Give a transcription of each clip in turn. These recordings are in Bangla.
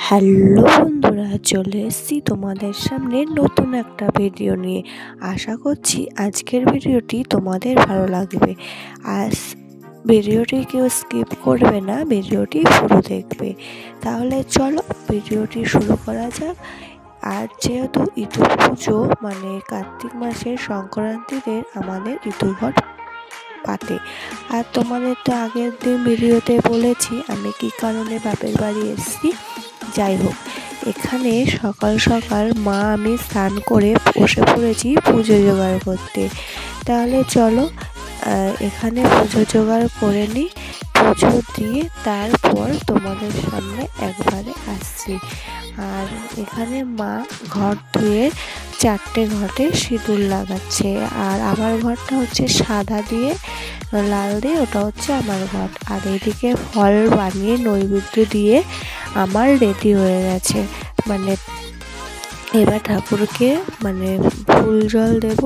হ্যালো বন্ধুরা, চলে এসেছি তোমাদের সামনে নতুন একটা ভিডিও নিয়ে। আশা করছি আজকের ভিডিওটি তোমাদের ভালো লাগবে। আজ ভিডিওটি কেউ স্কিপ করবে না, ভিডিওটি পুরো দেখবে। তাহলে চলো ভিডিওটি শুরু করা যাক। আর যেহেতু ইঁদুর পুজো মানে কার্তিক মাসের সংক্রান্তিতে আমাদের ইঁদুর ঘর পাতে। আর তোমাদের তো আগের দিন ভিডিওতে বলেছি আমি কি কারণে বাপের বাড়ি এসেছি। যাই হোক, এখানে সকাল সকাল মা আমি স্নান করে বসে পড়েছি পুজো জোগাড় করতে। তাহলে চলো এখানে পুজো জোগাড় করে নিই, পুজো দিয়ে তারপর তোমাদের সামনে একবারে আসছি। আর এখানে মা ঘর ধুয়ে 4টে ঘটে সিঁদুর লাগাচ্ছে। আর আমার ঘরটা হচ্ছে সাদা দিয়ে লাল দিয়ে, ওটা হচ্ছে আমার ঘর। আর এদিকে ফল বানিয়ে নৈবেদ্য দিয়ে আমার রেডি হয়ে গেছে। মানে এবার ঠাকুরকে ফুল জল দেব।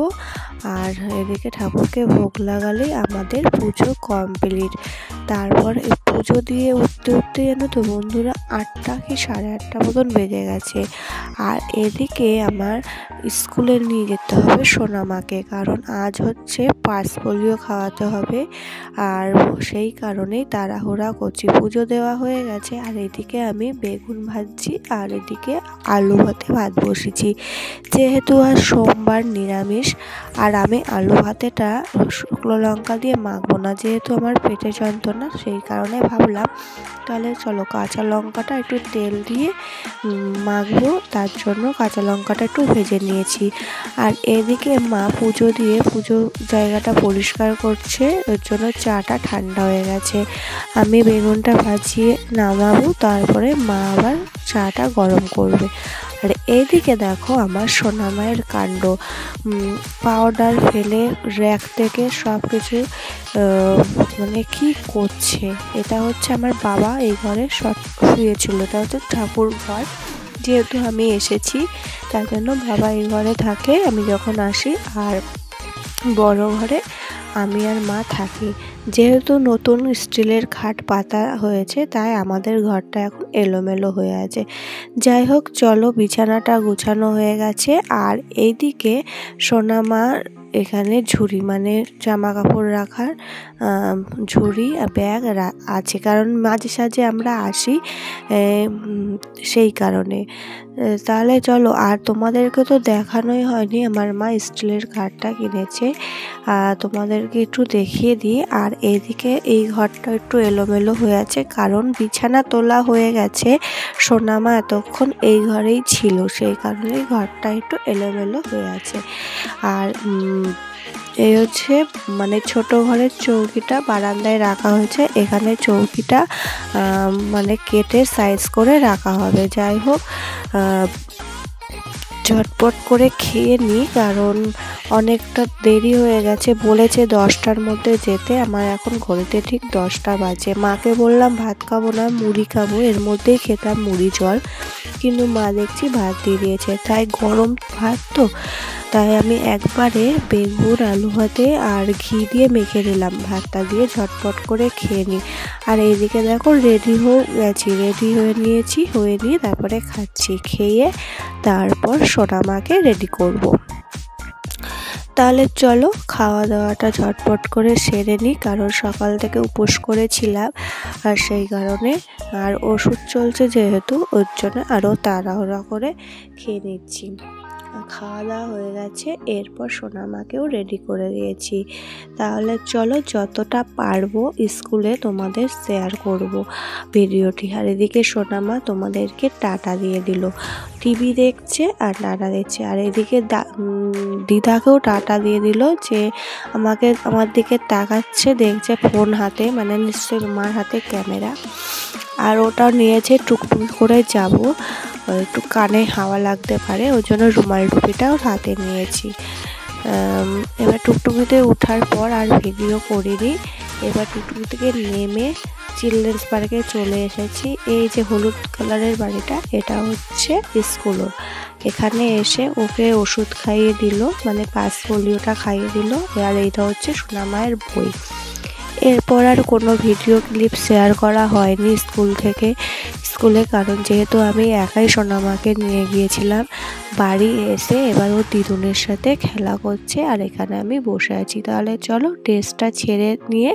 আর এদিকে ঠাকুরকে ভোগ লাগালেই আমাদের পুজো কমপ্লিট। তারপর পুজো দিয়ে উঠতে উঠতে জানো তো বন্ধুরা 8টা কি 8:30 মতন বেজে গেছে। আর এদিকে আমার স্কুলে নিয়ে যেতে হবে সোনামাকে, কারণ আজ হচ্ছে পার্স পোলিও খাওয়াতে হবে। আর সেই কারণেই তাড়াহুড়া করছি, পুজো দেওয়া হয়ে গেছে। আর এদিকে আমি বেগুন ভাজছি, আর এদিকে আলু ভাতে ভাত বসেছি। যেহেতু আর সোমবার নিরামিষ, আর আমি আলু ভাতেটা শুকনো লঙ্কা দিয়ে মাখবো না, যেহেতু আমার পেটে যন্ত্রণা, সেই কারণে ভাবলাম তাহলে চলো কাঁচা লঙ্কাটা একটু তেল দিয়ে মাখবো। তার জন্য কাঁচা লঙ্কাটা একটু ভেজে নিয়েছি। আর এদিকে মা পুজো দিয়ে পুজো জায়গাটা পরিষ্কার করছে, ওর জন্য চাটা ঠান্ডা হয়ে গেছে। আমি বেগুনটা ভাজিয়ে নামাবো, তারপরে মা আবার চাটা গরম করবে। আর এইদিকে দেখো আমার সোনামায়ের কাণ্ড, পাউডার ফেলে র্যাক থেকে সব কিছু কি করছে। এটা হচ্ছে আমার বাবা এই ঘরে সব শুয়েছিল, এটা হচ্ছে ঠাকুর ঘর। যেহেতু আমি এসেছি তার জন্য বাবা এই ঘরে থাকে আমি যখন আসি। আর বড় ঘরে আমি আর মা থাকি। যেহেতু নতুন স্টিলের খাট পাতা হয়েছে, তাই আমাদের ঘরটা এখন এলোমেলো হয়ে আছে। যাই হোক, চলো বিছানাটা গুছানো হয়ে গেছে। আর এইদিকে সোনামা এখানে ঝুড়ি জামা কাপড় রাখার ঝুড়ি ব্যাগ আছে, কারণ মাঝে সাঝে আমরা আসি, সেই কারণে। তাহলে চলো, আর তোমাদেরকে তো দেখানোই হয়নি আমার মা স্টিলের খাটটা কিনেছে, তোমাদেরকে একটু দেখিয়ে দিই। আর এইদিকে এই ঘরটা একটু এলোমেলো হয়ে আছে, কারণ বিছানা তোলা হয়ে গেছে। সোনামা এতক্ষণ এই ঘরেই ছিল, সেই কারণে ঘরটা একটু এলোমেলো হয়ে আছে। আর এই হচ্ছে ছোট ঘরের চৌকিটা বারান্দায় রাখা হয়েছে। এখানে চৌকিটা কেটে সাইজ করে রাখা হবে। যাই হোক, ঝটপট করে খেয়ে নিই, কারণ অনেকটা দেরি হয়ে গেছে। বলেছে 10টার মধ্যে যেতে, আমার এখন ঘড়িতে ঠিক 10টা বাজে। মাকে বললাম ভাত খাবো না, মুড়ি খাবো, এর মধ্যেই খেতাম মুড়ি জল, কিন্তু মা দেখছি ভাত দিয়ে দিয়েছে। তাই গরম ভাত তো, তাই আমি একবারে বেগুন আলু ভাতে আর ঘি দিয়ে মেখে নিলাম, ভাতটা দিয়ে ঝটপট করে খেয়ে নিই। আর এইদিকে দেখো রেডি হয়ে নিয়ে তারপরে খাচ্ছি। খেয়ে তারপর সোনামাকে রেডি করব। তাহলে চলো খাওয়া দাওয়াটা ঝটপট করে সেরে নিই, কারণ সকাল থেকে উপোস করেছিলাম, আর সেই কারণে। আর ওষুধ চলছে যেহেতু, ওর জন্য আরও তাড়াহুড়া করে খেয়ে নিচ্ছি। খাওয়া দাওয়া হয়ে গেছে, এরপর সোনামাকেও রেডি করে দিয়েছি। তাহলে চলো যতটা পারবো স্কুলে তোমাদের শেয়ার করব ভিডিওটি। আর এদিকে সোনামা তোমাদেরকে টাটা দিয়ে দিল, টিভি দেখছে আর টাটা দিচ্ছে। আর এদিকে দিদাকেও টাটা দিয়ে দিল, যে আমার দিকে তাকাচ্ছে, দেখছে ফোন হাতে, নিশ্চয়ই মার হাতে ক্যামেরা। আর ওটাও নিয়েছে, টুকটুক করে যাব, একটু কানে হাওয়া লাগতে পারে, ওই জন্য রুমাল টুপিটাও হাতে নিয়েছি। এবার টুকটুকিতে ওঠার পর আর ভিডিও করিনি। এবার টুকটুকি থেকে নেমে চিলড্রেন্স পার্কে চলে এসেছি। এই যে হলুদ কালারের বাড়িটা, এটা হচ্ছে স্কুল। এখানে এসে ওকে ওষুধ খাইয়ে দিল, পার্স পোলিওটা খাইয়ে দিল। আর এইটা হচ্ছে সোনামায়ের বই। এরপর আর কোনো ভিডিও ক্লিপ শেয়ার করা হয়নি স্কুলে, কারণ যেহেতু আমি একাই সোনামাকে নিয়ে গিয়েছিলাম। বাড়ি এসে এবার ও দিদুনের সাথে খেলা করছে আর এখানে আমি বসে আছি। তাহলে চলো ড্রেসটা ছেড়ে নিয়ে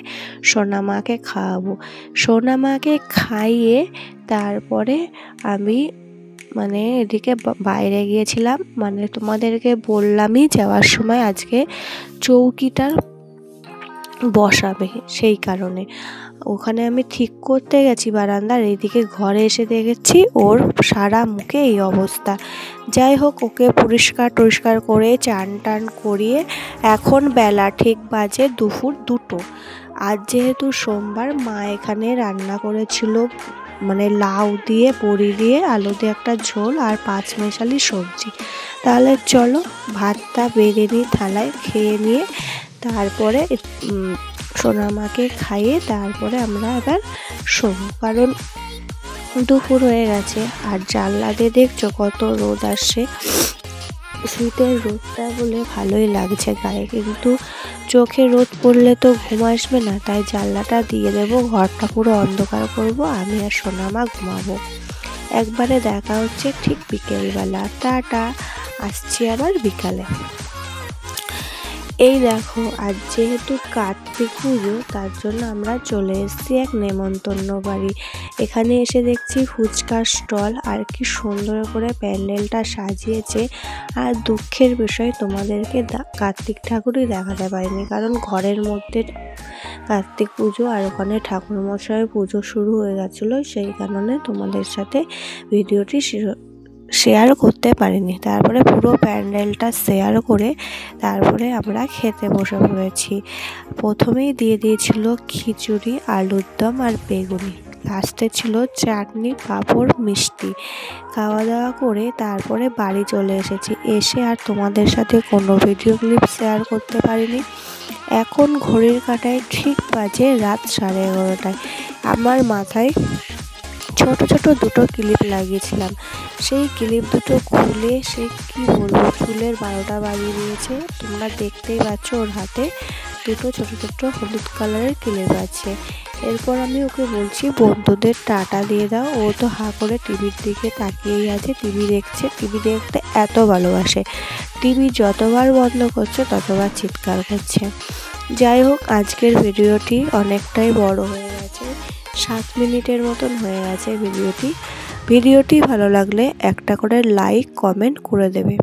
সোনামাকে খাওয়াবো। সোনামাকে খাইয়ে তারপরে আমি এদিকে বাইরে গিয়েছিলাম, তোমাদেরকে বললামই যাওয়ার সময় আজকে চৌকিটা বসাবে, সেই কারণে ওখানে আমি ঠিক করতে গেছি বারান্দার। এইদিকে ঘরে এসে দেখেছি ওর সারা মুখে এই অবস্থা। যাই হোক, ওকে পরিষ্কার করে চান টান করিয়ে এখন বেলা ঠিক বাজে দুপুর 2টো। আজ যেহেতু সোমবার, মা এখানে রান্না করেছিল লাউ দিয়ে, বড়ি দিয়ে, আলু দিয়ে একটা ঝোল আর 5 মেশালি সবজি। তাহলে চলো ভাতটা বেড়ে নিই থালায়, খেয়ে নিয়ে তারপরে সোনামাকে খাইয়ে তারপরে আমরা এবার শোবো, কারণ দুপুর হয়ে গেছে। আর জানলা দিয়ে দেখছো কত রোদ আসছে, শীতের রোদটা বলে ভালোই লাগছে গায়ে, কিন্তু চোখে রোদ পড়লে তো ঘুম আসবে না, তাই জানলাটা দিয়ে দেবো, ঘরটা পুরো অন্ধকার করব, আমি আর সোনামা ঘুমাবো। একবারে দেখা হচ্ছে ঠিক বিকেলবেলা। টাটা, আসছি আবার বিকালে। এই দেখো, আজ যেহেতু কার্তিক পুজো, তার জন্য আমরা চলে এসেছি এক নেমন্তন্ন বাড়ি। এখানে এসে দেখছি ফুচকার স্টল, আর কি সুন্দর করে প্যান্ডেলটা সাজিয়েছে। আর দুঃখের বিষয়, তোমাদেরকে কার্তিক ঠাকুরই দেখাতে পারিনি, কারণ ঘরের মধ্যে কার্তিক পুজো আর ওখানে ঠাকুরমশাইয়ের পুজো শুরু হয়ে গেছিলো, সেই কারণে তোমাদের সাথে ভিডিওটি শেয়ার করতে পারিনি। তারপরে পুরো প্যান্ডেলটা শেয়ার করে তারপরে আমরা খেতে বসে পড়েছি। প্রথমেই দিয়ে দিয়েছিল খিচুড়ি, আলুর দম আর বেগুনি, লাস্টে ছিল চাটনি, পাঁপড়, মিষ্টি। খাওয়া দাওয়া করে তারপরে বাড়ি চলে এসেছি। এসে আর তোমাদের সাথে কোনো ভিডিও ক্লিপ শেয়ার করতে পারিনি। এখন ঘড়ির কাঁটায় ঠিক বাজে রাত 11:30টায়। আমার মাথায় ছোট ছোট 2টো ক্লিপ লাগিয়েছিলাম, সেই ক্লিপ দুটো খুলে সে কি বলবো, চুলের 12টা বাজিয়ে দিয়েছে। তোমরা দেখতেই পাচ্ছ ওর হাতে 2টো ছোট ছোট হলুদ কালারের ক্লিপ আছে। এরপর আমি ওকে বলছি বন্ধুদের টাটা দিয়ে দাও, ও তো হাঁ করে টিভির দিকে তাকিয়েই আছে, টিভি দেখছে। টিভি দেখতে এত ভালোবাসে, টিভি যতবার বন্ধ করছে ততবার চিৎকার করছে। যাই হোক, আজকের ভিডিওটি অনেকটাই বড় হয়ে গেছে, 7 মিনিটের মতন হয়ে গেছে ভিডিওটি ভালো লাগলে একটা করে লাইক কমেন্ট করে দেবে।